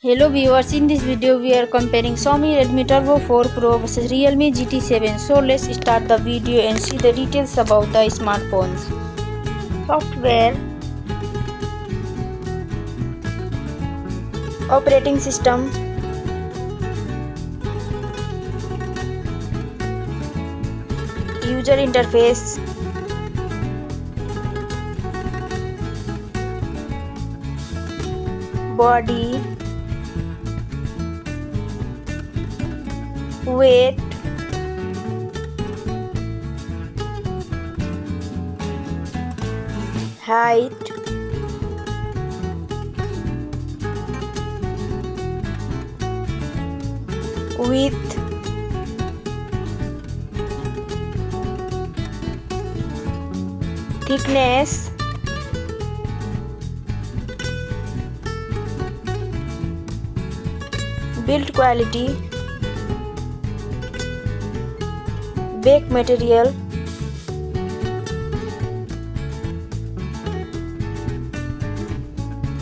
Hello viewers, in this video we are comparing Xiaomi Redmi Turbo 4 Pro versus Realme GT 7. So let's start the video and see the details about the smartphones. Software, operating system, user interface, body, weight, height, width, thickness, build quality, back material,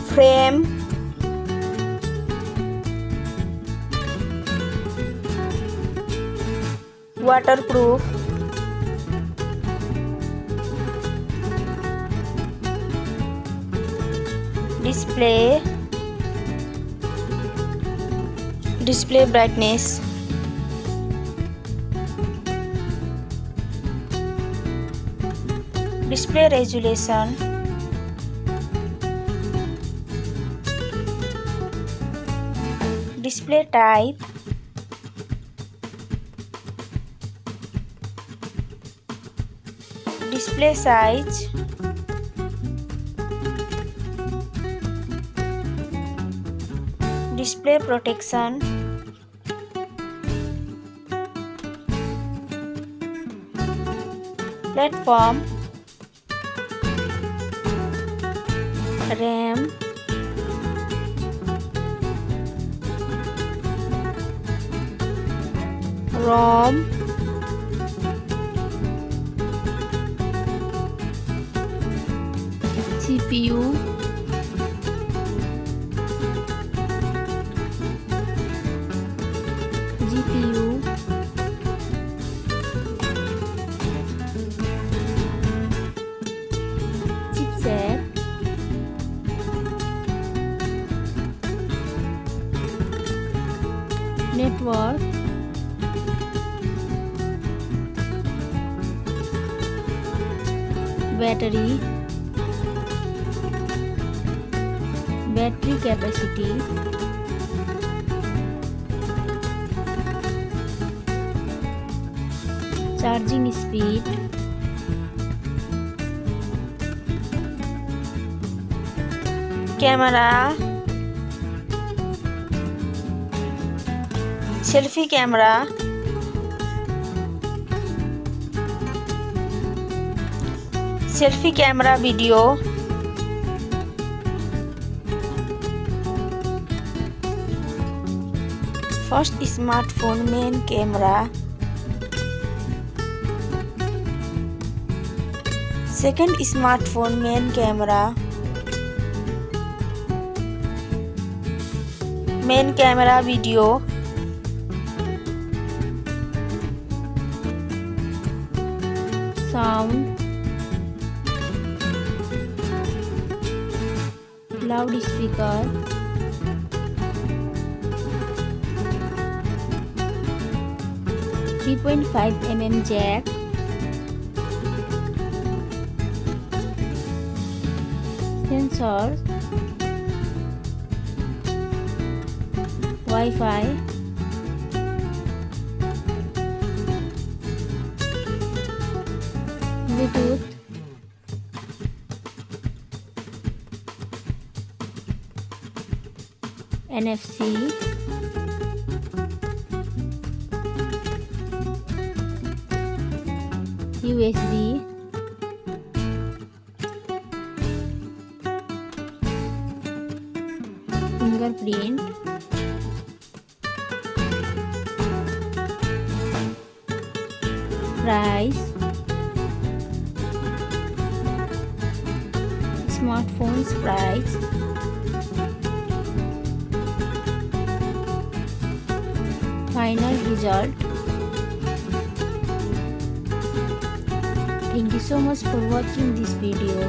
frame, waterproof, display brightness, display resolution, display type, display size, display protection, platform, RAM, ROM, CPU, GPU, chipset, network, battery capacity, charging speed, camera, selfie camera, video, first smartphone main camera, second smartphone main camera, video, sound, loudspeaker, .5mm jack, sensors, Wi-Fi, Bluetooth, NFC, USB, fingerprint, price, smartphones price, final result. Thank you so much for watching this video.